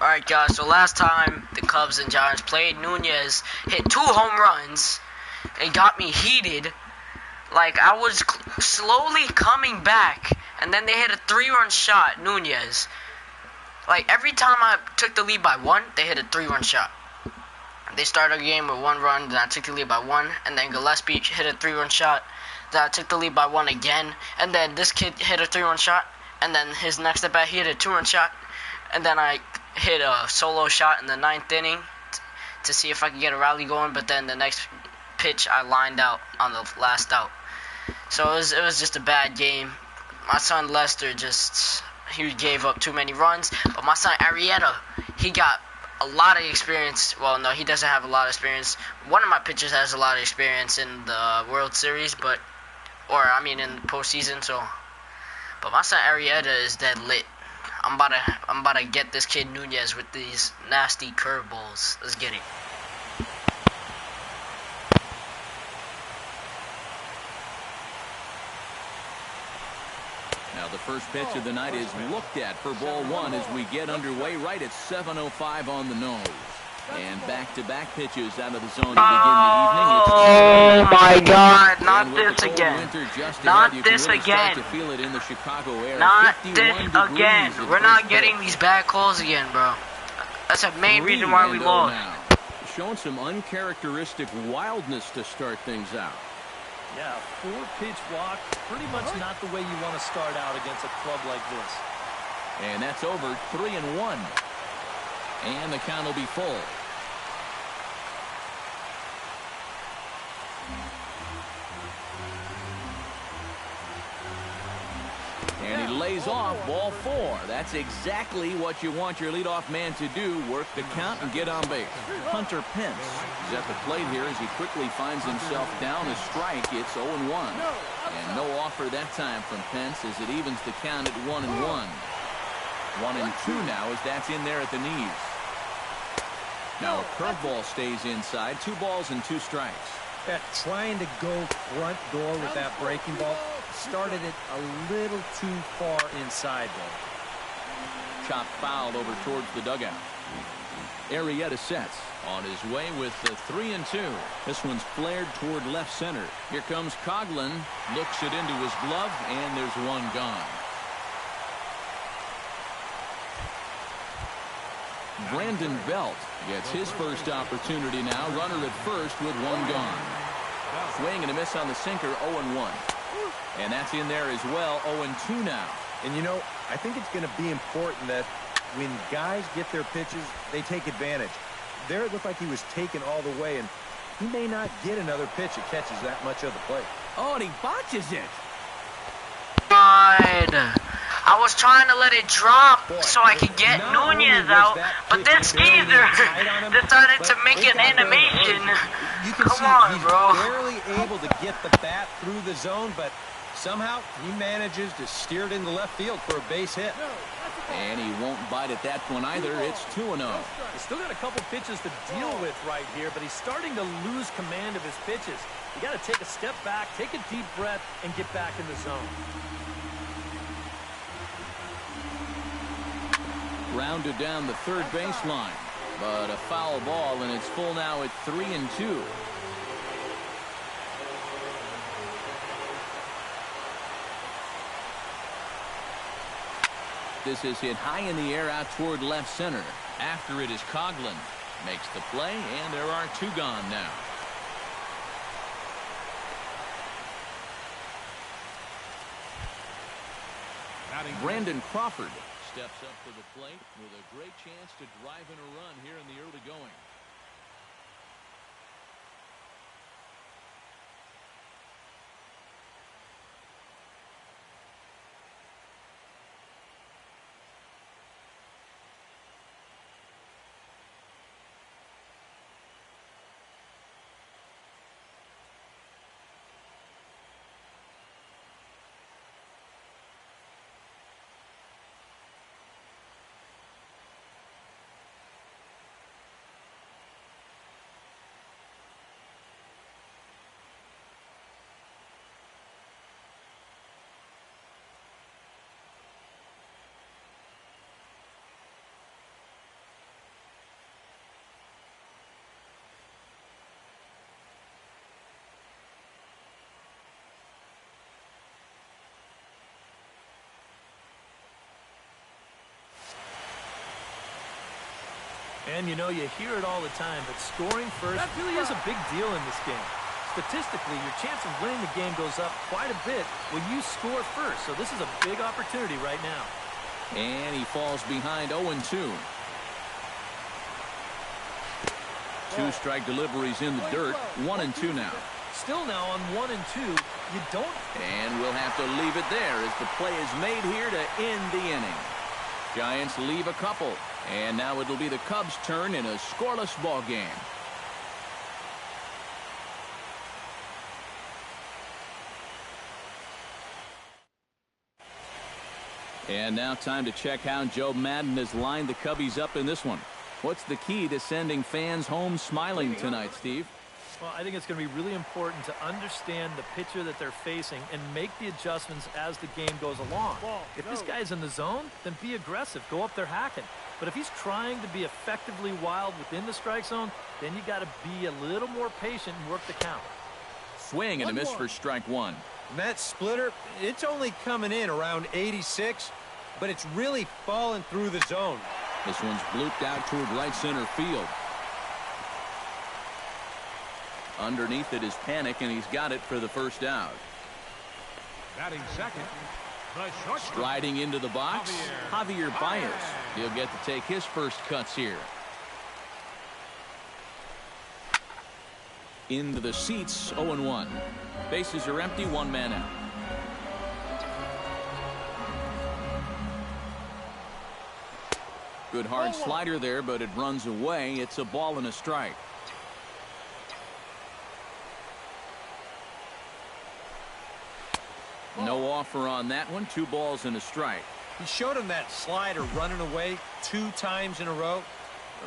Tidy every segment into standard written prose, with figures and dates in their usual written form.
Alright guys, so last time the Cubs and Giants played, Nunez hit 2 home runs and got me heated. Like, I was slowly coming back, and then they hit a 3-run shot, Nunez. Like, every time I took the lead by 1, they hit a 3-run shot. They started a game with 1 run, then I took the lead by 1, and then Gillespie hit a 3-run shot, then I took the lead by 1 again, and then this kid hit a 3-run shot, and then his next at bat he hit a 2-run shot, and then I hit a solo shot in the 9th inning to see if I could get a rally going, but then the next pitch I lined out on the last out. So it was just a bad game. My son Lester he gave up too many runs, but my son Arrieta, he got a lot of experience. Well, no, he doesn't have a lot of experience. One of my pitchers has a lot of experience in the World Series, in postseason. So, but my son Arrieta is dead lit. I'm about to get this kid Nunez with these nasty curveballs. Let's get it. Now the first pitch of the night is looked at for ball 1 as we get underway right at 7:05 on the nose. And back-to-back pitches out of the zone to begin the evening. Oh my God! Not this again! Not this again! Feel it in the Chicago air. Not this again! We're not getting these bad calls again, bro. That's the main reason why we lost. Showing some uncharacteristic wildness to start things out. Yeah, 4-pitch walk, pretty much not the way you want to start out against a club like this. And that's over 3-1. And the count will be full. And he lays off ball 4. That's exactly what you want your leadoff man to do. Work the count and get on base. Hunter Pence is at the plate here as he quickly finds himself down a strike. It's 0-1. And no offer that time from Pence as it evens the count at 1-1. 1-2 now as that's in there at the knees. Now a curveball stays inside. 2 balls and 2 strikes. Yeah, trying to go front door with that breaking ball. Started it a little too far inside, though. Chop fouled over towards the dugout. Arrieta sets on his way with the 3-2. This one's flared toward left center. Here comes Coughlin. Looks it into his glove, and there's 1 gone. Brandon Belt gets his first opportunity now. Runner at first with 1 gone. Swing and a miss on the sinker, 0-1. And that's in there as well, 0-2 now. And you know, I think it's going to be important that when guys get their pitches, they take advantage. There it looked like he was taken all the way, and he may not get another pitch that catches that much of the plate. Oh, and he botches it. God. I was trying to let it drop so I could get Nunez out, but this geezer decided to make an animation. Come on, bro. He's barely able to get the bat through the zone, but somehow he manages to steer it into left field for a base hit. And he won't bite at that one either. It's 2-0. He's still got a couple pitches to deal with right here, but he's starting to lose command of his pitches. You got to take a step back, take a deep breath, and get back in the zone. Rounded down the third baseline, but a foul ball, and it's full now at 3-2. This is hit high in the air out toward left center. After it is Coughlin. Makes the play, and there are 2 gone now. Brandon Crawford steps up to the plate with a great chance to drive in a run here in the early going. And you know, you hear it all the time, but scoring first really is a big deal in this game. Statistically, your chance of winning the game goes up quite a bit when you score first. So this is a big opportunity right now. And he falls behind 0-2. Two strike deliveries in the dirt. 1-2 now. Still now on 1-2. You don't. And we'll have to leave it there as the play is made here to end the inning. Giants leave a couple. And now it'll be the Cubs' turn in a scoreless ball game. And now time to check how Joe Madden has lined the Cubbies up in this one. What's the key to sending fans home smiling tonight, Steve? Well, I think it's going to be really important to understand the pitcher that they're facing and make the adjustments as the game goes along. If this guy's in the zone, then be aggressive. Go up there hacking. But if he's trying to be effectively wild within the strike zone, then you got to be a little more patient and work the count. Swing and a miss for strike one. And that splitter, it's only coming in around 86, but it's really falling through the zone. This one's blooped out toward right center field. Underneath it is Panic, and he's got it for the first out. Batting second, striding into the box, Javier Baez. He'll get to take his first cuts here. Into the seats, 0-1. Bases are empty, one man out. Good hard slider there, but it runs away. It's a ball and a strike. No offer on that one. 2 balls and a strike. He showed him that slider running away 2 times in a row.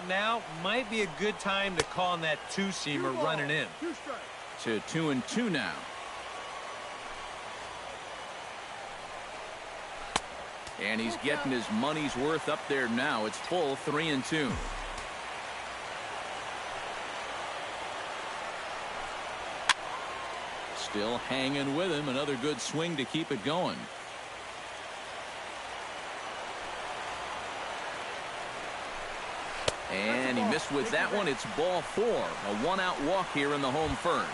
Now might be a good time to call on that 2-seamer running in. To 2-2 now. And he's getting his money's worth up there now. It's full 3-2. Still hanging with him. Another good swing to keep it going. And he missed with that one. It's ball 4. A 1-out walk here in the home first.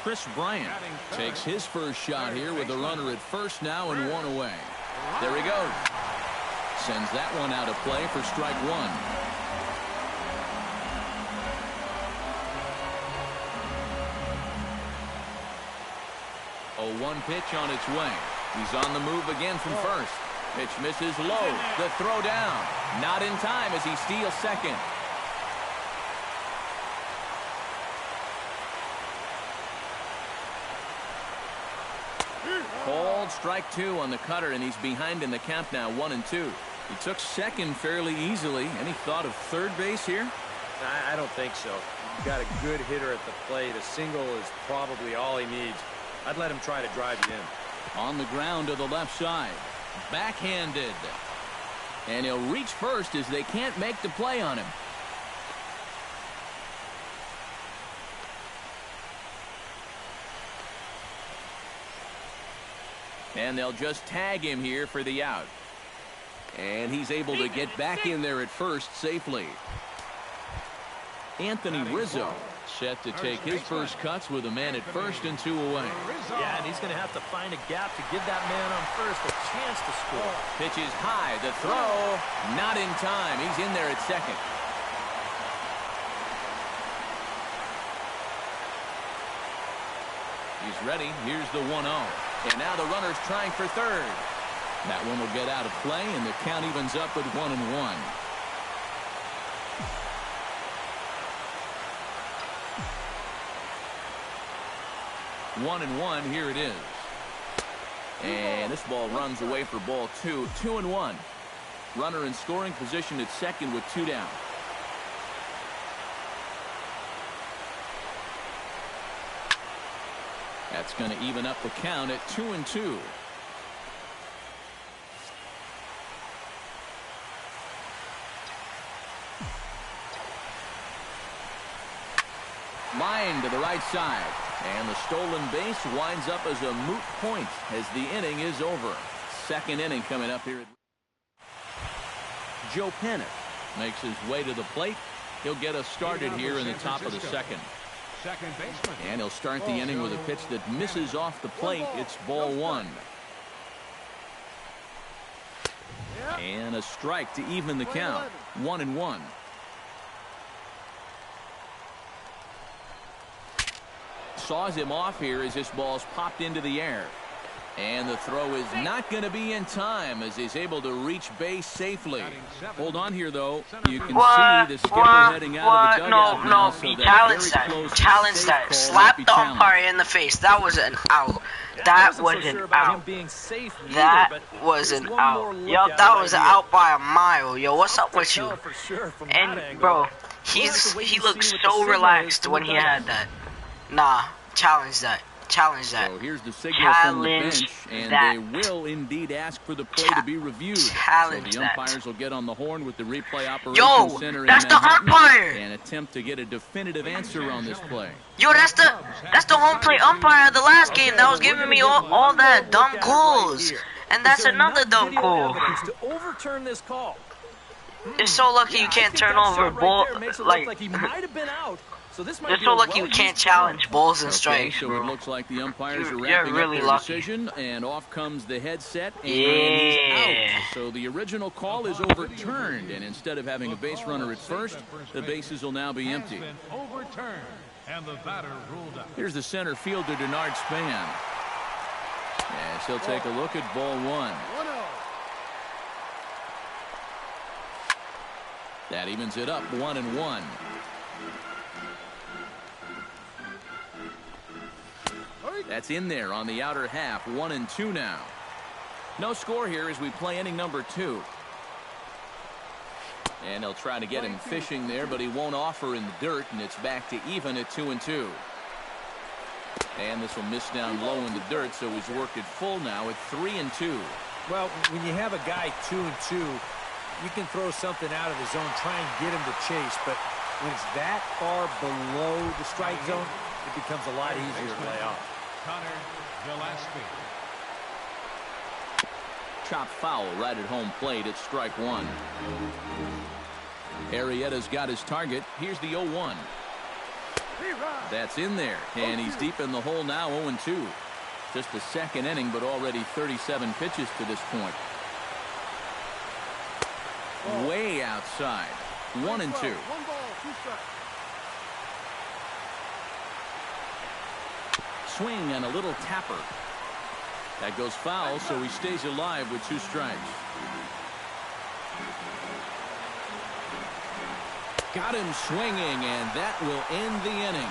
Chris Bryant takes his first shot here with the runner at first now and 1 away. There he goes. Sends that one out of play for strike 1. A 1 pitch on its way. He's on the move again from first. Pitch misses low. The throw down. Not in time as he steals second. Called strike 2 on the cutter, and he's behind in the count now, 1-2. He took second fairly easily. Any thought of third base here? I don't think so. You've got a good hitter at the plate. A single is probably all he needs. I'd let him try to drive you in. On the ground to the left side. Backhanded. And he'll reach first as they can't make the play on him. And they'll just tag him here for the out. And he's able to get back in there at first safely. Anthony Rizzo set to take his first cuts with a man at first and 2 away. Yeah, and he's going to have to find a gap to give that man on first a chance to score. Pitch is high. The throw, not in time. He's in there at second. He's ready. Here's the 1-0. And now the runner's trying for third. That one will get out of play, and the count evens up at 1-1. 1-1, here it is. And this ball runs away for ball 2. 2-1. Runner in scoring position at second with 2 down. That's going to even up the count at 2-2. Line to the right side. And the stolen base winds up as a moot point as the inning is over. Second inning coming up here. Joe Panic makes his way to the plate. He'll get us started here in the top of the second. Second baseman. And he'll start the inning with a pitch that misses off the plate. It's ball one. And a strike to even the count. 1-1. Saws him off here as this ball's popped into the air. And the throw is not going to be in time as he's able to reach base safely. Hold on here, though. You can see the skipper heading out of the dugout. No, he challenged that. Challenged that. Slap the umpire in the face. That was an out. That was an out. That was an out. Yo, that was an out by a mile. Yo, what's up with you? And, bro, he looks so relaxed when he had that. Nah, challenge that. Challenge that. So here's the signal from the bench, and they will indeed ask for the play to be reviewed. Challenge so the umpires will get on the horn with the replay operations center that's in the umpire, and attempt to get a definitive answer on this play. Yo, that's the home plate umpire of the last game that was giving me all that dumb calls, and that's another dumb call. To overturn this call. You're so lucky you can't turn over a ball. Like he might have been out. So this might You're so lucky you can't challenge balls and strikes, so bro. it looks like the umpires are You're wrapping really up their lucky. decision, and off comes the headset, and he's out. So the original call is overturned, and instead of having a base runner at first, the bases will now be empty. Overturned, and the batter ruled out. Here's the center fielder, Denard Span. Yes, he'll take a look at ball one. That evens it up, 1-1. That's in there on the outer half. 1-2 now. No score here as we play inning number 2. And they'll try to get him fishing there, but he won't offer in the dirt, and it's back to even at 2-2. And this will miss down low in the dirt, so he's worked it full now at 3-2. Well, when you have a guy 2-2, you can throw something out of the zone, try and get him to chase, but when it's that far below the strike zone, it becomes a lot easier to lay off. Connor Gillespie. Chop foul right at home plate. It's strike one. Arrieta's got his target. Here's the 0-1. That's in there, and he's deep in the hole now. 0-2. Just the second inning, but already 37 pitches to this point. Way outside. 1-2. Swing and a little tapper. That goes foul, so he stays alive with 2 strikes. Got him swinging, and that will end the inning.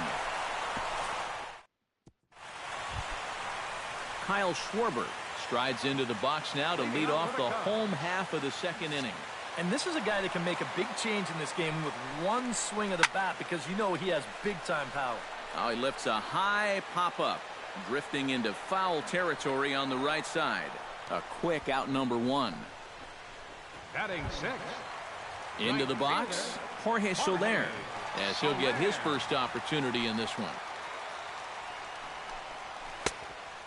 Kyle Schwarber strides into the box now to lead off the home half of the second inning. And this is a guy that can make a big change in this game with one swing of the bat, because you know he has big-time power. Now he lifts a high pop-up, drifting into foul territory on the right side. A quick out number 1. Batting 6. Into the box, Jorge Soler, as he'll get his first opportunity in this one.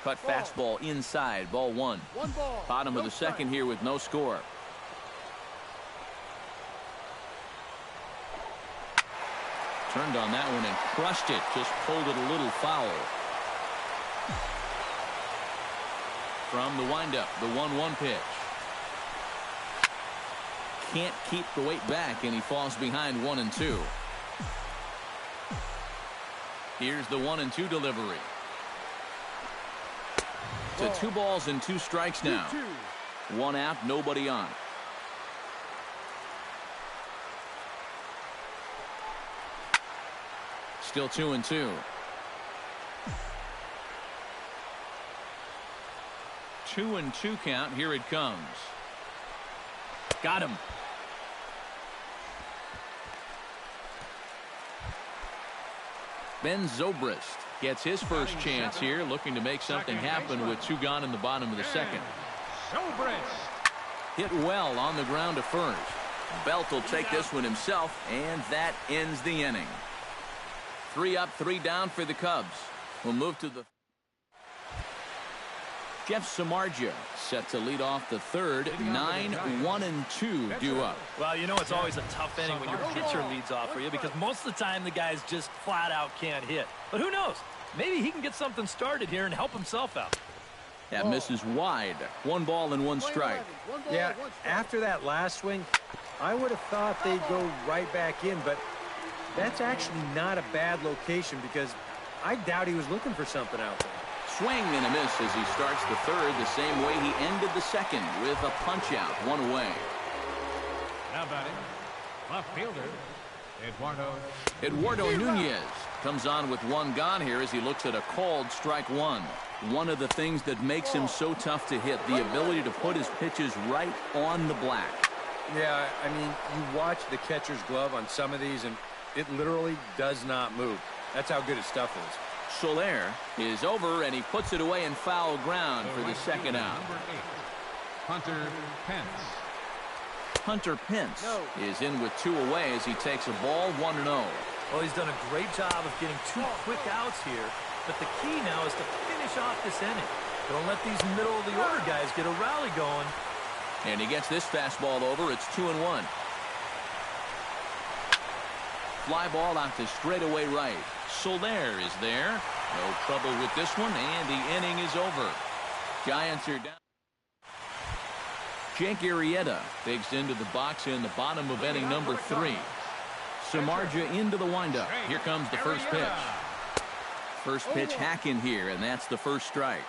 Cut fastball inside, ball 1. Bottom of the second here with no score. Turned on that one and crushed it. Just pulled it a little foul. From the windup, the 1-1 pitch. Can't keep the weight back, and he falls behind 1-2. Here's the 1-2 delivery. To 2 balls and 2 strikes now. 1 out, nobody on. Still 2-2. 2-2 count. Here it comes. Got him. Ben Zobrist gets his first chance here, looking to make something happen with 2 gone in the bottom of the second. Hit well on the ground to first. Belt will take this one himself, and that ends the inning. 3 up, 3 down for the Cubs. We'll move to the Jeff Samardzija set to lead off the third. 9-1-2 due up. Well, you know it's always a tough inning when your pitcher leads off for you because most of the time the guys just flat out can't hit. But who knows? Maybe he can get something started here and help himself out. That misses wide. 1 ball and 1 strike. Yeah, after that last swing, I would have thought they'd go right back in, but that's actually not a bad location because I doubt he was looking for something out there. Swing and a miss as he starts the third the same way he ended the second with a punch out, 1 away. Now batting, left fielder, Eduardo Nunez comes on with 1 gone here as he looks at a called strike 1. One of the things that makes him so tough to hit, the ability to put his pitches right on the black. Yeah, I mean, you watch the catcher's glove on some of these, and it literally does not move. That's how good his stuff is. Soler is over, and he puts it away in foul ground for the second out. number 8, Hunter Pence. Hunter Pence is in with 2 away as he takes a ball 1-0. Well, he's done a great job of getting 2 quick outs here, but the key now is to finish off this inning. Don't let these middle-of-the-order guys get a rally going. And he gets this fastball over. It's 2-1. Fly ball out to straightaway right. Soler is there. No trouble with this one, and the inning is over. Giants are down. Jake Arrieta digs into the box in the bottom of inning number 3. Samardzija into the windup. Here comes the first pitch. First pitch hack in here, and that's the first strike.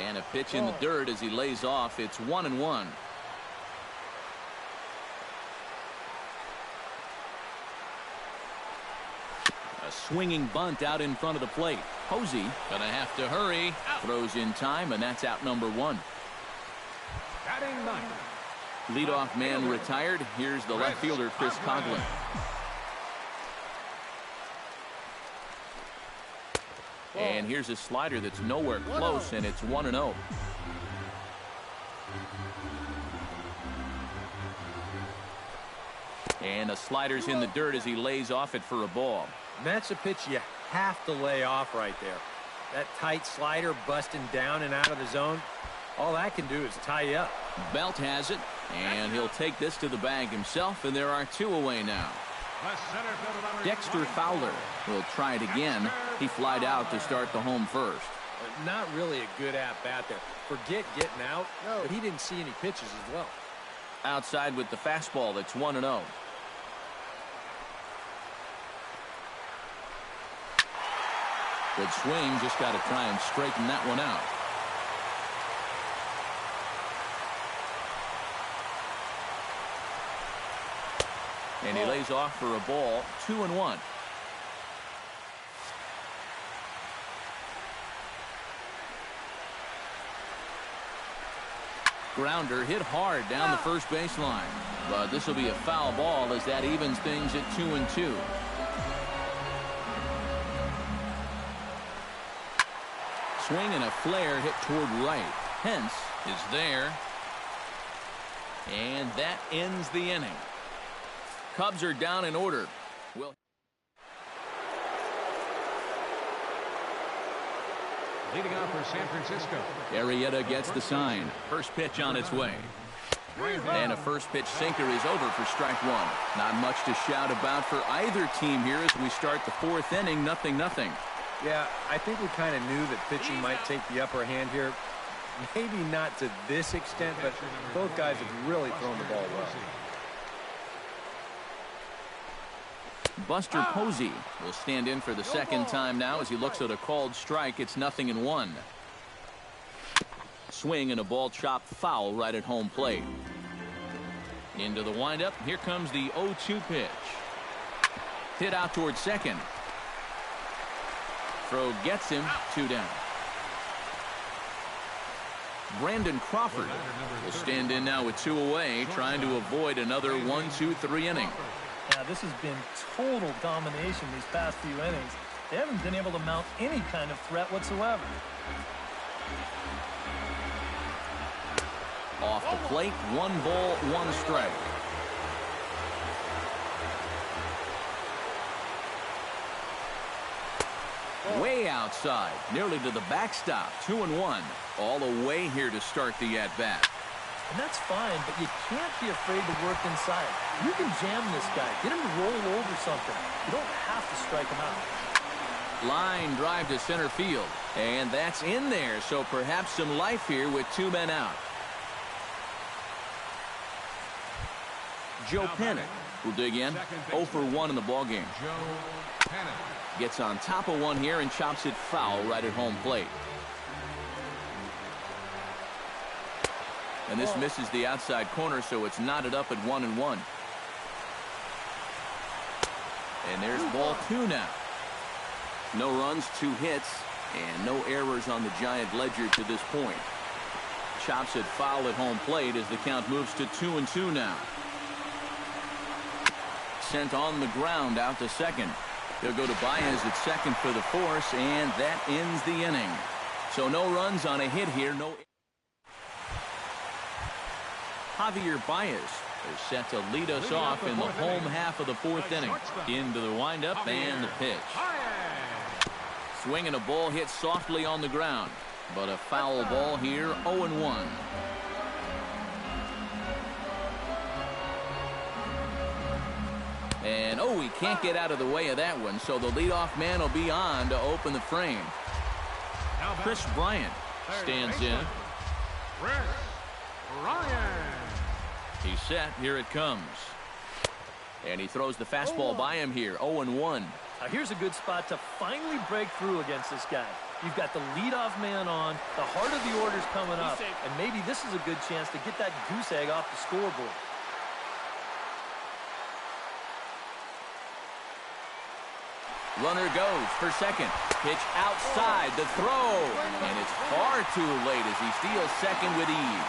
And a pitch in the dirt as he lays off. It's 1-1. A swinging bunt out in front of the plate. Posey gonna have to hurry. Throws in time, and that's out number 1. Batting 9. Leadoff man retired. Here's the left fielder, Chris Coughlin. And here's a slider that's nowhere close, and it's 1-0. And the slider's in the dirt as he lays off it for a ball. And that's a pitch you have to lay off right there. That tight slider busting down and out of the zone, all that can do is tie you up. Belt has it, and he'll take this to the bag himself, and there are 2 away now. Dexter Fowler will try it again. He flied out to start the home first. Not really a good at-bat there. Forget getting out, but he didn't see any pitches as well. Outside with the fastball, that's 1-0. Good swing, just got to try and straighten that one out. And he lays off for a ball, 2-1. Grounder hit hard down the first baseline, but this will be a foul ball as that evens things at 2-2. Swing and a flare hit toward right. Pence is there, and that ends the inning. Cubs are down in order. Well, Leading off for San Francisco. Arrieta gets the sign. First pitch on its way. And a first pitch sinker is over for strike 1. Not much to shout about for either team here as we start the 4th inning, 0-0. Yeah, I think we kind of knew that pitching might take the upper hand here. Maybe not to this extent, but both guys have really thrown the ball well. Buster Posey will stand in for the second time now as he looks at a called strike. It's 0-1. Swing and a ball chopped foul right at home plate. Into the windup. Here comes the 0-2 pitch. Hit out towards second. Throw gets him. 2 down. Brandon Crawford will stand in now with 2 away, trying to avoid another 1-2-3 inning. Now, this has been total domination these past few innings. They haven't been able to mount any kind of threat whatsoever. Off the plate, 1 ball, 1 strike. way outside, nearly to the backstop. 2-1, all the way here to start the at-bat. And that's fine, but you can't be afraid to work inside. You can jam this guy, get him to roll over something. You don't have to strike him out. Line drive to center field, and that's in there, so perhaps some life here with 2 men out. Joe Panic will dig in. 0 for 1 in the ballgame. Joe Panic. Gets on top of one here and chops it foul right at home plate. And this misses the outside corner, so it's knotted up at 1-1. And there's ball 2 now. No runs, 2 hits, and no errors on the Giant ledger to this point. Chops it foul at home plate as the count moves to 2-2 now. Sent on the ground out to second. He'll go to Baez at second for the force, and that ends the inning. So no runs on a hit here. No. Javier Baez is set to lead us off in the home half of the 4th inning. Into the windup and the pitch. Swinging a ball hit softly on the ground, but a foul ball here. 0-1. And he can't get out of the way of that one, so the leadoff man will be on to open the frame. Chris Bryant stands in. Chris Bryant. He's set. Here it comes. And he throws the fastball by him here. 0-1. Now here's a good spot to finally break through against this guy. You've got the leadoff man on, the heart of the order's coming up, and maybe this is a good chance to get that goose egg off the scoreboard. Runner goes for second. Pitch outside the throw. And it's far too late as he steals second with ease.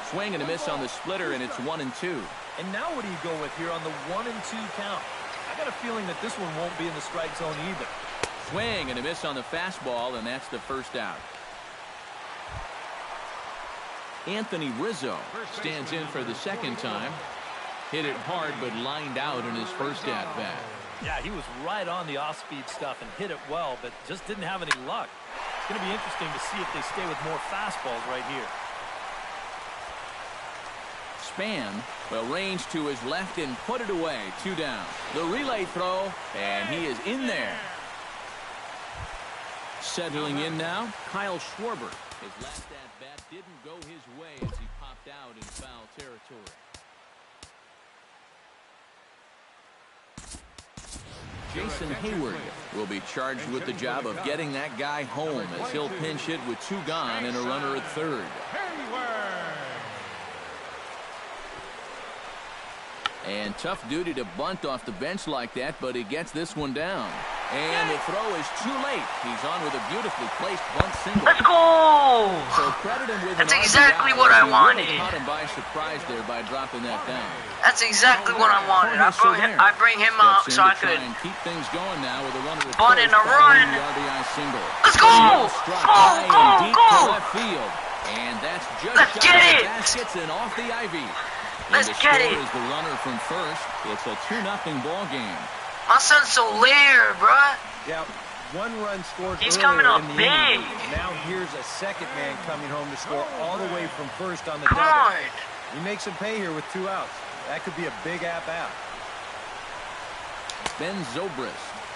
Swing and a miss on the splitter, and it's 1-2. And now what do you go with here on the 1-2 count? I got a feeling that this one won't be in the strike zone either. Swing and a miss on the fastball, and that's the first out. Anthony Rizzo stands in for the second time. Hit it hard, but lined out in his first at-bat. Yeah, he was right on the off-speed stuff and hit it well, but just didn't have any luck. It's going to be interesting to see if they stay with more fastballs right here. Span, well, range to his left and put it away. 2 down. The relay throw, and he is in there. Settling in now, Kyle Schwarber. His last at-bat didn't go his way as he popped out in foul territory. Jason Hayward will be charged with the job of getting that guy home as he'll pinch hit with 2 gone and a runner at third. And tough duty to bunt off the bench like that, but he gets this one down. And the throw is too late. He's on with a beautifully placed bunt single. Let's go! So credit him with That's an exactly RBI. what I He wanted. Really caught him by surprise there by dropping that down. That's exactly what I wanted. I bring him up so I could and keep things going now with a runner at bunt third in a following run. the RBI single. Let's go! Deep Go! to left field. And that's just Let's shot get of the it! baskets and off the ivy. Let's and the get score it! is the runner from first. It's a 2-0 ball game. My son's so lair, bruh. Yeah, 1 run scored He's earlier coming up in the big. inning. Now here's a second man coming home to score all the way from first on the Come double. on. He makes him pay here with 2 outs. That could be a big at-bat. Ben Zobrist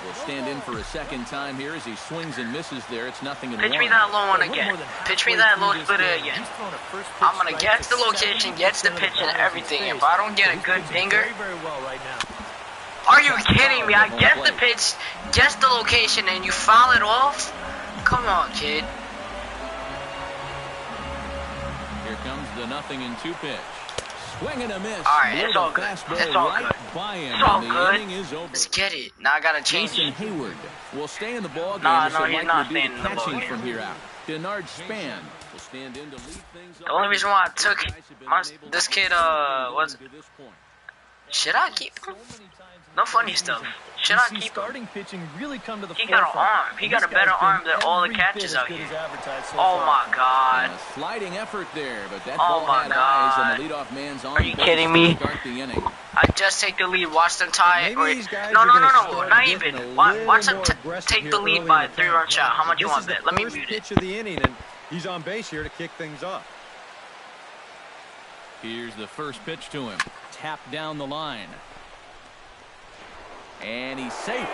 will stand in for a second time here as he swings and misses there. It's 0-1. Pitch me that low one again. Pitch me that low splitter again. I'm going to get the location, get the pitch and everything. If I don't get a good finger, Very well right now. are you kidding me? I get the pitch, guess the location, and you foul it off? Come on, kid. Here comes the 0-2 pitch. Swing and a miss. All right, it's all good. It's all good. It's all good. Let's get it. Now I gotta change Jason it. Hayward will stay in the ball game. No, as no, he'll he's likely not do staying the in the ball catching game. from here out. Denard Span will stand in to lead things The only reason why I took this kid, Should I keep him? No funny stuff. Should I keep him? Starting pitching really come to the He got an arm. He got a better arm than all the catches out here. Oh my God. A sliding effort there, but that Oh ball my had eyes on the God. leadoff man's on. Are you kidding me? To start the inning. I just take the lead. Watch them tie it. Maybe these guys No, are no, gonna no, no. start Not getting even. a Watch them little more aggressive take here the lead early by in a the 3-run count. shot. How much you want This bet? is Let the me first mute it. pitch of the inning, and he's on base here to kick things off. Here's the first pitch to him. Tap down the line. And he's safe.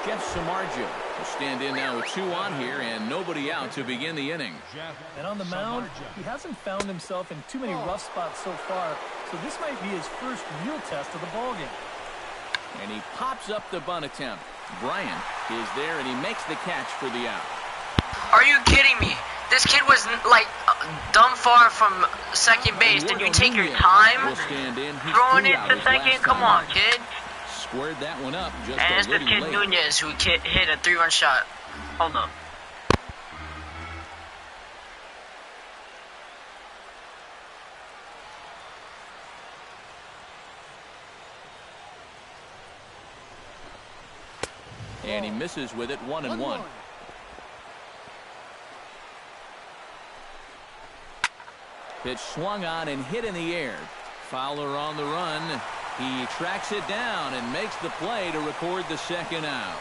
Jeff Samardzija will stand in now with 2 on here and nobody out to begin the inning. And on the mound, he hasn't found himself in too many rough spots so far, so this might be his first real test of the ballgame. And he pops up the bunt attempt. Bryant is there and he makes the catch for the out. Are you kidding me? This kid was like dumb far from second base. Did you take your time Will stand in. He's throwing threw it out to his second? last Come time on, up. kid. Squared that one up just And a it's the little kid late. Nunez who hit a 3-run shot. Hold up. And he misses with it 1-1. Pitch swung on and hit in the air. Fowler on the run. He tracks it down and makes the play to record the second out.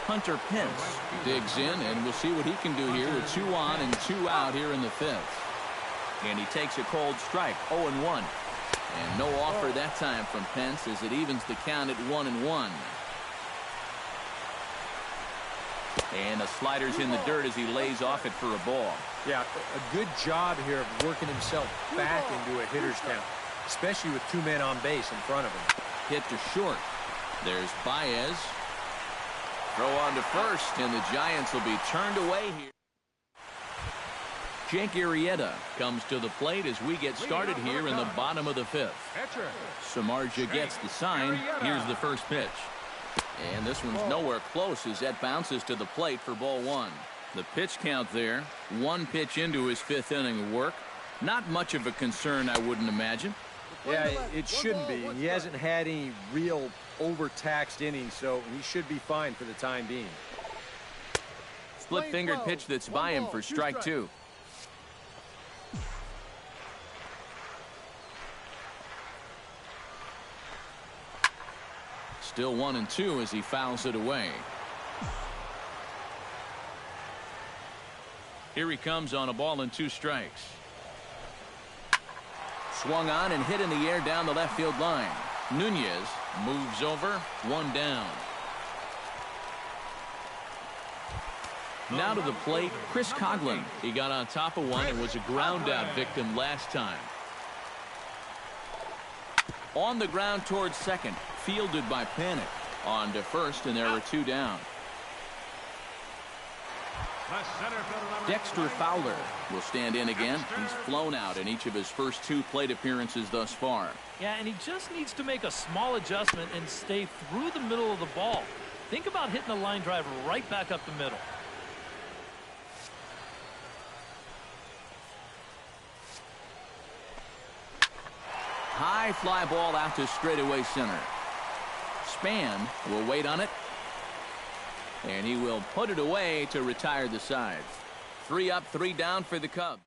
Hunter Pence digs in, and we'll see what he can do here with 2 on and 2 out here in the 5th. And he takes a cold strike, 0-1. And no offer that time from Pence as it evens the count at 1-1. And the slider's in the dirt as he lays off it for a ball. Yeah, a good job here of working himself back into a hitter's count, especially with 2 men on base in front of him. Hit to short. There's Baez. Throw on to first, and the Giants will be turned away here. Jake Arrieta comes to the plate as we get started here in the bottom of the 5th. Samardzija gets the sign. Here's the first pitch. And this one's nowhere close as that bounces to the plate for ball 1. The pitch count there. 1 pitch into his 5th inning of work. Not much of a concern, I wouldn't imagine. Yeah, it shouldn't be. He hasn't had any real overtaxed innings, so he should be fine for the time being. Split-fingered pitch that's by him for strike 2. Still 1-2 as he fouls it away. Here he comes on a ball and 2 strikes. Swung on and hit in the air down the left field line. Nunez moves over, 1 down. Now to the plate, Chris Coghlan. He got on top of one and was a ground out victim last time. On the ground towards second, fielded by Panic. On to first, and there were 2 down. Dexter Fowler will stand in again. He's flown out in each of his first 2 plate appearances thus far. Yeah, and he just needs to make a small adjustment and stay through the middle of the ball. Think about hitting a line drive right back up the middle. High fly ball out to straightaway center. Span will wait on it. And he will put it away to retire the side. 3 up, 3 down for the Cubs.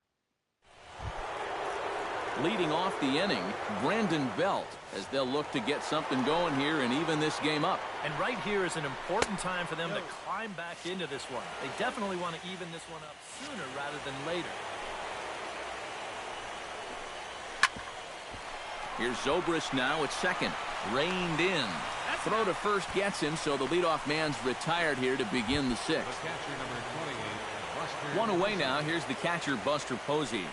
Leading off the inning, Brandon Belt, as they'll look to get something going here and even this game up. And right here is an important time for them to climb back into this one. They definitely want to even this one up sooner rather than later. Here's Zobrist now at second. Reined in. Throw to first gets him, so the leadoff man's retired here to begin the 6th. 1 away now. Here's the catcher, Buster Posey.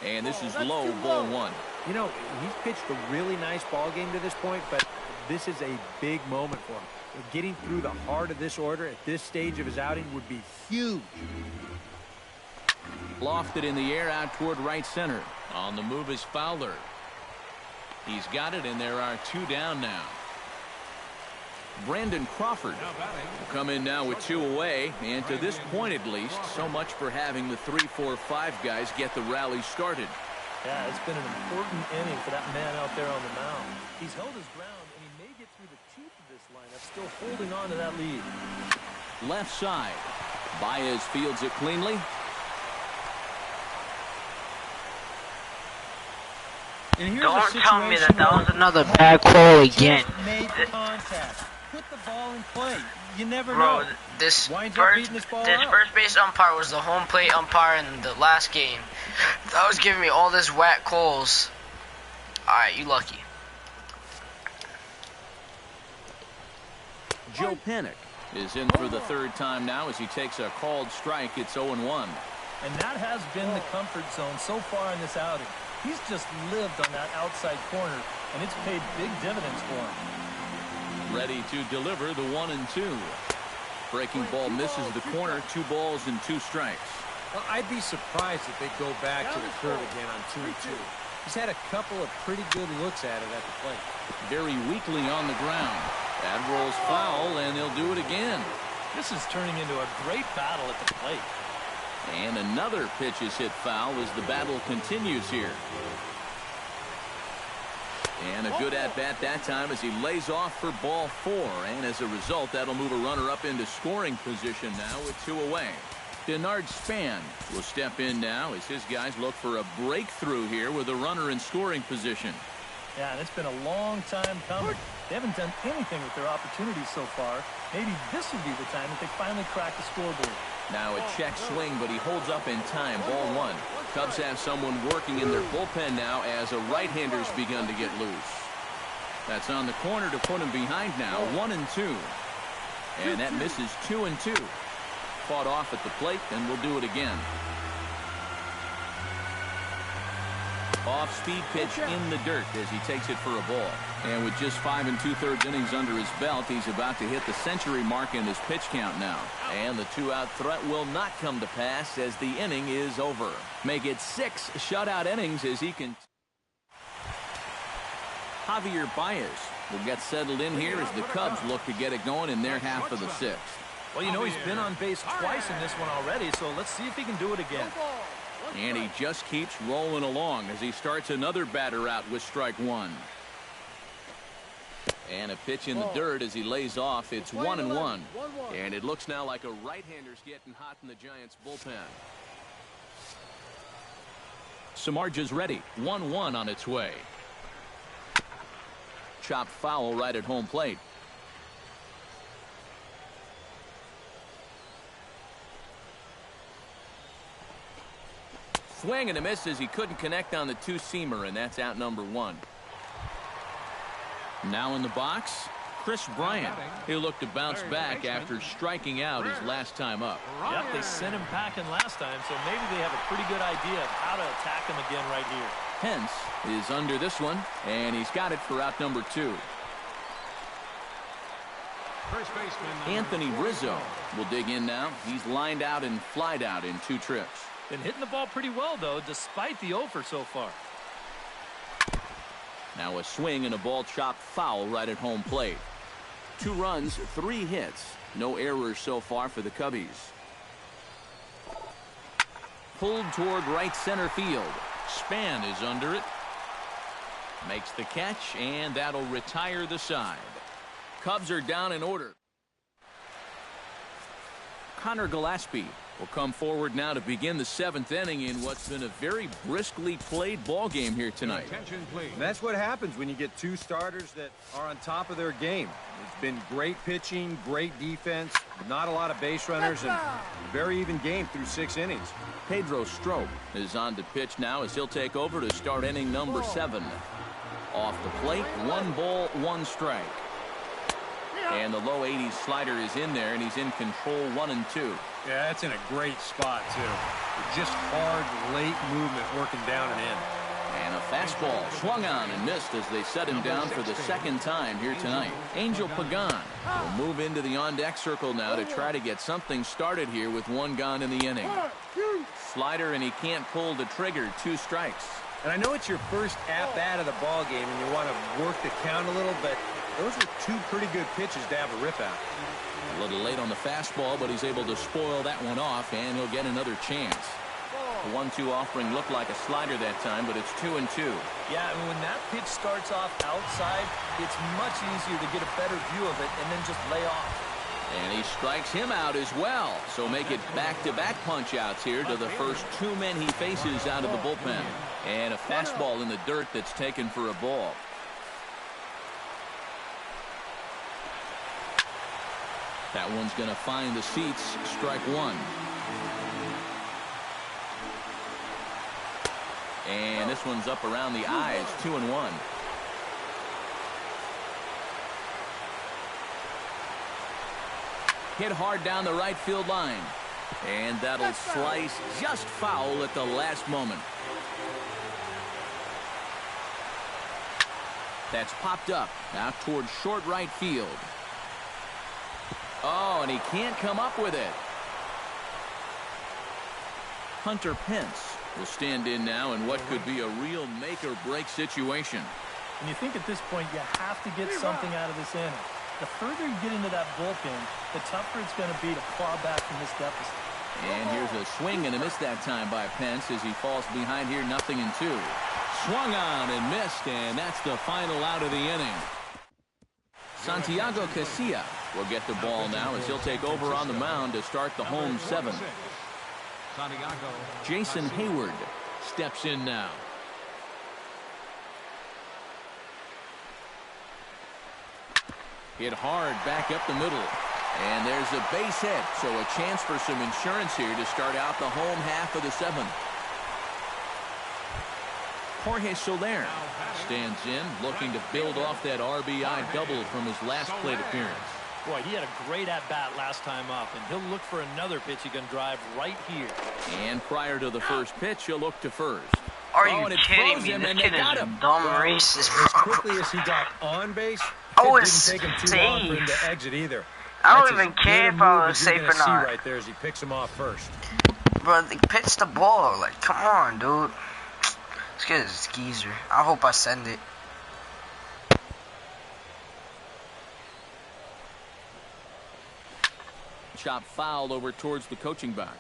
And this is low, ball 1. You know, he's pitched a really nice ball game to this point, but this is a big moment for him. Getting through the heart of this order at this stage of his outing would be huge. Lofted in the air out toward right center. On the move is Fowler. He's got it, and there are 2 down now. Brandon Crawford will come in now with 2 away, and to this point at least, so much for having the 3, 4, 5 guys get the rally started. Yeah, it's been an important inning for that man out there on the mound. He's held his ground, and he may get through the teeth of this lineup, still holding on to that lead. Left side. Baez fields it cleanly. Don't tell me that was another bad call again. Put the ball in play. You never Bro, know. this Winds first, up beating this ball this out. first base umpire was the home plate umpire in the last game. That was giving me all this whack calls. Alright, you lucky. Joe Panik is in for the 3rd time now as he takes a called strike. It's 0-1. And that has been the comfort zone so far in this outing. He's just lived on that outside corner, and it's paid big dividends for him. Ready to deliver the 1-2. Breaking ball misses the corner. 2 balls and 2 strikes. Well, I'd be surprised if they go back to the curve again on 2-2. He's had a couple of pretty good looks at it at the plate. Very weakly on the ground. That rolls foul, and they'll do it again. This is turning into a great battle at the plate. And another pitch is hit foul as the battle continues here. And a good at-bat that time as he lays off for ball 4. And as a result, that'll move a runner up into scoring position now with 2 away. Denard Span will step in now as his guys look for a breakthrough here with a runner in scoring position. Yeah, and it's been a long time coming. They haven't done anything with their opportunities so far. Maybe this will be the time that they finally crack the scoreboard. Now a check swing, but he holds up in time. Ball 1. Cubs have someone working in their bullpen now as a right-hander's begun to get loose. That's on the corner to put him behind now. 1-2. And that misses 2-2. Fought off at the plate, and we'll do it again. Off-speed pitch in the dirt as he takes it for a ball. And with just 5 2/3 innings under his belt, he's about to hit the century mark in his pitch count now. And the 2-out threat will not come to pass as the inning is over. Make it 6 shutout innings as he can. Javier Baez will get settled in here as the Cubs look to get it going in their half of the 6th. Well, you know, he's been on base twice in this one already, so let's see if he can do it again. And he just keeps rolling along as he starts another batter out with strike 1. And a pitch in the dirt as he lays off. It's 1-1. And it looks now like a right-hander's getting hot in the Giants bullpen. Samardzija's ready. 1-1 on its way. Chopped foul right at home plate. Swing and a miss as he couldn't connect on the 2-seamer, and that's out number 1. Now in the box, Chris Bryant. He'll look to bounce back after striking out his last time up. Yep, they sent him packing last time, so maybe they have a pretty good idea of how to attack him again right here. Pence is under this one, and he's got it for out number 2. First baseman Anthony Rizzo will dig in now. He's lined out and flied out in 2 trips. Been hitting the ball pretty well, though, despite the over so far. Now a swing and a ball chopped foul right at home plate. 2 runs, 3 hits. No errors so far for the Cubbies. Pulled toward right center field. Span is under it. Makes the catch, and that'll retire the side. Cubs are down in order. Connor Gillespie will come forward now to begin the 7th inning in what's been a very briskly played ball game here tonight. Attention, please. And that's what happens when you get 2 starters that are on top of their game. It's been great pitching, great defense, not a lot of base runners, and very even game through 6 innings. Pedro Strop is on to pitch now as he'll take over to start inning number 7. Off the plate, 1 ball, 1 strike. And the low 80s slider is in there, and he's in control. 1-2. Yeah, that's in a great spot, too. Just hard, late movement working down and in. And a fastball swung on and missed as they set him down for the 2nd time here tonight. Angel Pagan will move into the on-deck circle now to try to get something started here with 1 gone in the inning. Slider, and he can't pull the trigger. 2 strikes. And I know it's your first at-bat of the ball game, and you want to work the count a little, but Those were two pretty good pitches to have a rip out. A little late on the fastball, but he's able to spoil that one off, and he'll get another chance. The 1-2 offering looked like a slider that time, but it's 2-2. Yeah, I mean, when that pitch starts off outside, it's much easier to get a better view of it and then just lay off. And he strikes him out as well. So make it back-to-back punch-outs here to the first two men he faces out of the bullpen. And a fastball in the dirt that's taken for a ball. That one's going to find the seats. Strike one. And this one's up around the eyes. 2-1. Hit hard down the right field line. And that'll slice just foul at the last moment. That's popped up out towards short right field. Oh, and he can't come up with it. Hunter Pence will stand in now in what could be a real make-or-break situation. And you think at this point you have to get something out of this inning. The further you get into that bullpen, the tougher it's going to be to claw back from this deficit. And here's a swing and a miss that time by Pence as he falls behind here 0-2. Swung on and missed, and that's the final out of the inning. Santiago Casilla will get the ball now as he'll take over on the mound to start the home seventh. Jason Hayward steps in now. Hit hard back up the middle. And there's a base hit, so a chance for some insurance here to start out the home half of the seventh. Jorge Soler stands in, looking to build off that RBI double from his last plate appearance. Boy, he had a great at-bat last time up, and he'll look for another pitch he can drive right here. And prior to the first pitch, he'll look to first. Are you kidding me? This kid is dumb racist, bro. As quickly as he got on base, Oh, it it's didn't take him too long for him safe. to exit either. I That's don't as even good care a if I move was as you're safe gonna or not. see right there as he picks him off first. Bro, they pitched the ball. Like, come on, dude. This kid is a skeezer. I hope I send it. Chop foul over towards the coaching box.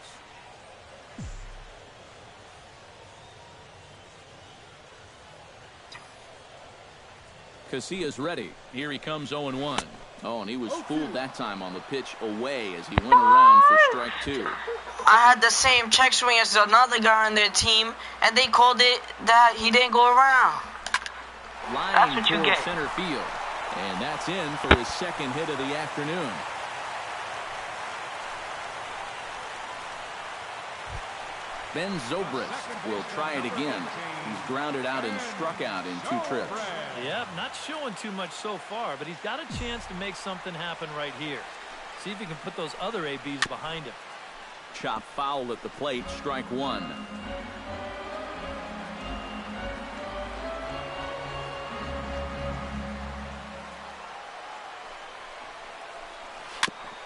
Casilla's ready. Here he comes 0-1. Oh, and he was fooled that time on the pitch away as he went around for strike two. I had the same check swing as another guy on their team, and they called it that he didn't go around. Line what you toward get. center field. And that's in for his second hit of the afternoon. Ben Zobrist will try it again. He's grounded out and struck out in 2 trips. Yep, not showing too much so far, but he's got a chance to make something happen right here. See if he can put those other ABs behind him. Chop foul at the plate, strike one.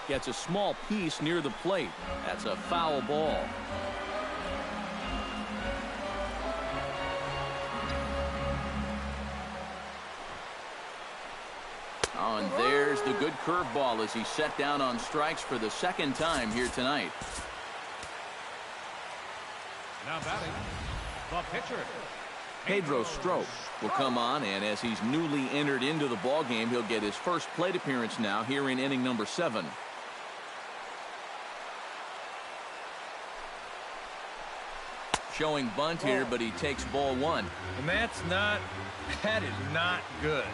Gets a small piece near the plate. That's a foul ball. Oh, and there's the good curveball as he's set down on strikes for the second time here tonight. Now batting, the pitcher. Pedro Strop will come on, and as he's newly entered into the ballgame, he'll get his first plate appearance now here in inning number 7. Showing bunt here, but he takes ball 1. And that is not good.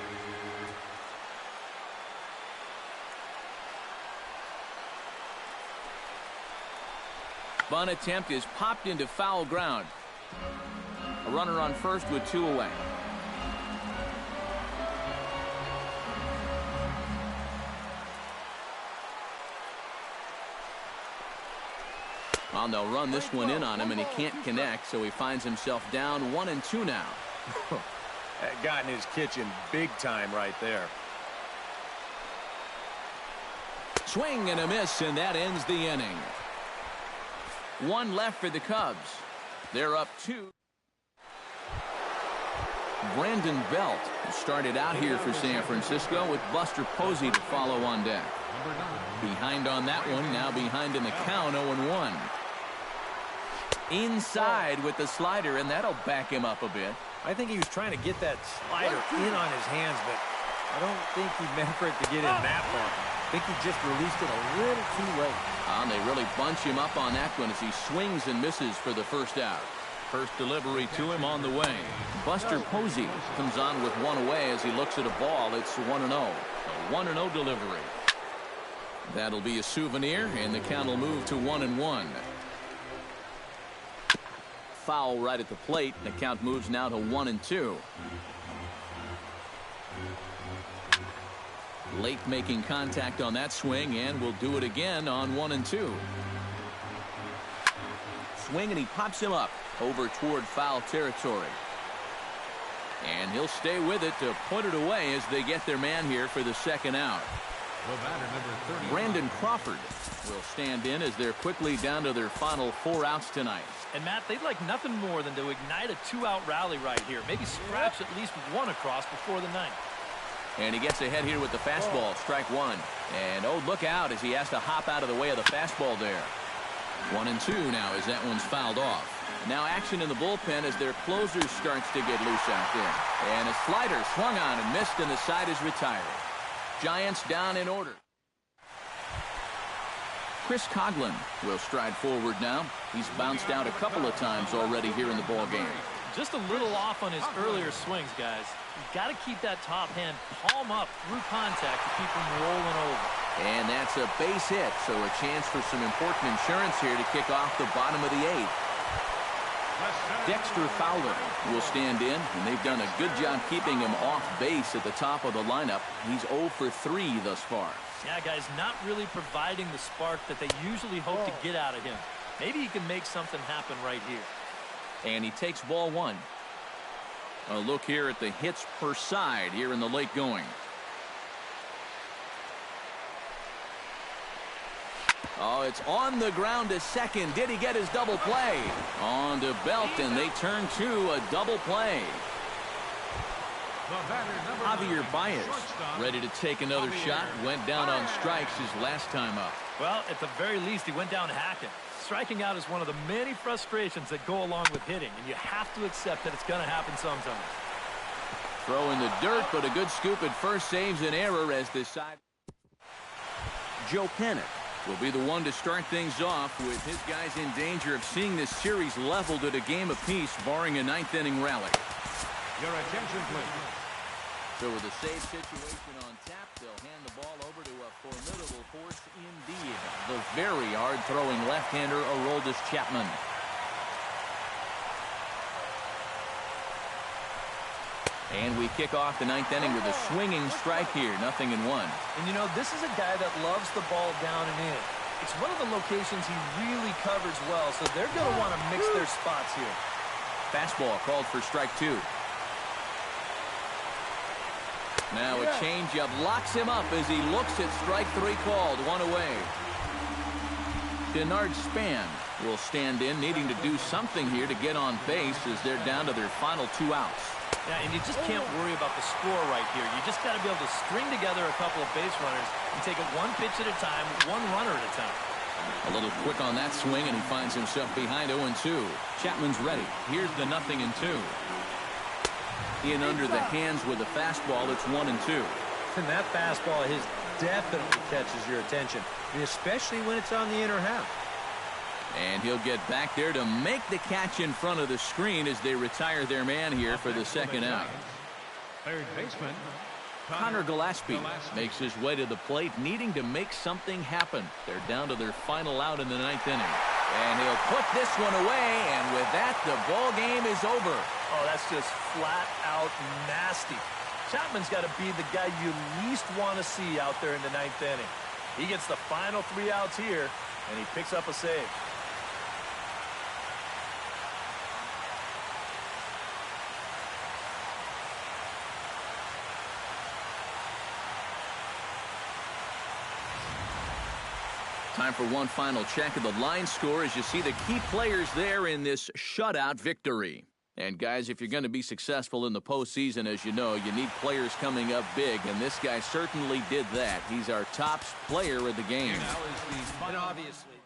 Bunt attempt is popped into foul ground. A runner on first with 2 away. Well, they'll run this one in on him, and he can't connect, so he finds himself down 1-2 now. That got in his kitchen big time right there. Swing and a miss, and that ends the inning. 1 left for the Cubs. They're up 2. Brandon Belt started out here for San Francisco with Buster Posey to follow on deck. Behind on that one, now behind in the count, 0-1. Inside with the slider, and that'll back him up a bit. I think he was trying to get that slider in on his hands, but I don't think he meant for it to get in that far. I think he just released it a little too late. And they really bunch him up on that one as he swings and misses for the first out. First delivery to him on the way. Buster Posey comes on with one away as he looks at a ball. It's 1-0. A 1-0 delivery. That'll be a souvenir, and the count will move to 1-1. Foul right at the plate. The count moves now to 1-2. Late making contact on that swing, and will do it again on 1-2. Swing, and he pops him up over toward foul territory. And he'll stay with it to put it away as they get their man here for the second out. Brandon Crawford will stand in as they're quickly down to their final 4 outs tonight. And Matt, they'd like nothing more than to ignite a 2-out rally right here. Maybe scratch at least one across before the ninth. And he gets ahead here with the fastball, strike one. And oh, look out as he has to hop out of the way of the fastball there. 1-2 now as that one's fouled off. Now action in the bullpen as their closer starts to get loose out there. And a slider swung on and missed, and the side is retired. Giants down in order. Chris Coughlin will stride forward now. He's bounced out a couple of times already here in the ball game. Just a little off on his earlier swings, guys. You've got to keep that top hand palm up through contact to keep him rolling over. And that's a base hit, so a chance for some important insurance here to kick off the bottom of the 8th. Dexter Fowler will stand in, and they've done a good job keeping him off base at the top of the lineup. He's 0 for 3 thus far. Yeah, guys, not really providing the spark that they usually hope to get out of him. Maybe he can make something happen right here. And he takes ball 1. A look here at the hits per side here in the late going. Oh, it's on the ground to second. Did he get his double play? On to Belt, and they turn to a double play. Javier Baez ready to take another shot. Went down on strikes his last time up. Well, at the very least, he went down hacking. Striking out is one of the many frustrations that go along with hitting, and you have to accept that it's going to happen sometimes. Throw in the dirt, but a good scoop at first saves an error as this side. Joe Panic will be the one to start things off with his guys in danger of seeing this series leveled at a game apiece, barring a 9th inning rally. Your attention, please. So with a save situation on tap, they'll hand the ball over to a formidable force indeed. The very hard-throwing left-hander, Aroldis Chapman. And we kick off the 9th inning with a swinging strike here, 0-1. And you know, this is a guy that loves the ball down and in. It's one of the locations he really covers well, so they're going to want to mix their spots here. Fastball called for strike 2. Now a changeup locks him up as he looks at strike 3 called, 1 away. Denard Span will stand in, needing to do something here to get on base as they're down to their final 2 outs. Yeah, and you just can't worry about the score right here. You just got to be able to string together a couple of base runners and take it one pitch at a time, one runner at a time. A little quick on that swing, and he finds himself behind 0-2. Chapman's ready. Here's the 0-2. In under the hands with a fastball, it's 1-2. And that fastball, his definitely catches your attention, especially when it's on the inner half. And he'll get back there to make the catch in front of the screen as they retire their man here for the second out. Third baseman Connor Gillespie makes his way to the plate, needing to make something happen. They're down to their final out in the 9th inning. And he'll put this one away, and with that, the ball game is over. Oh, that's just flat out nasty. Chapman's got to be the guy you least want to see out there in the 9th inning. He gets the final 3 outs here, and he picks up a save. Time for one final check of the line score as you see the key players there in this shutout victory. And, guys, if you're going to be successful in the postseason, as you know, you need players coming up big, and this guy certainly did that. He's our top player of the game. And obviously...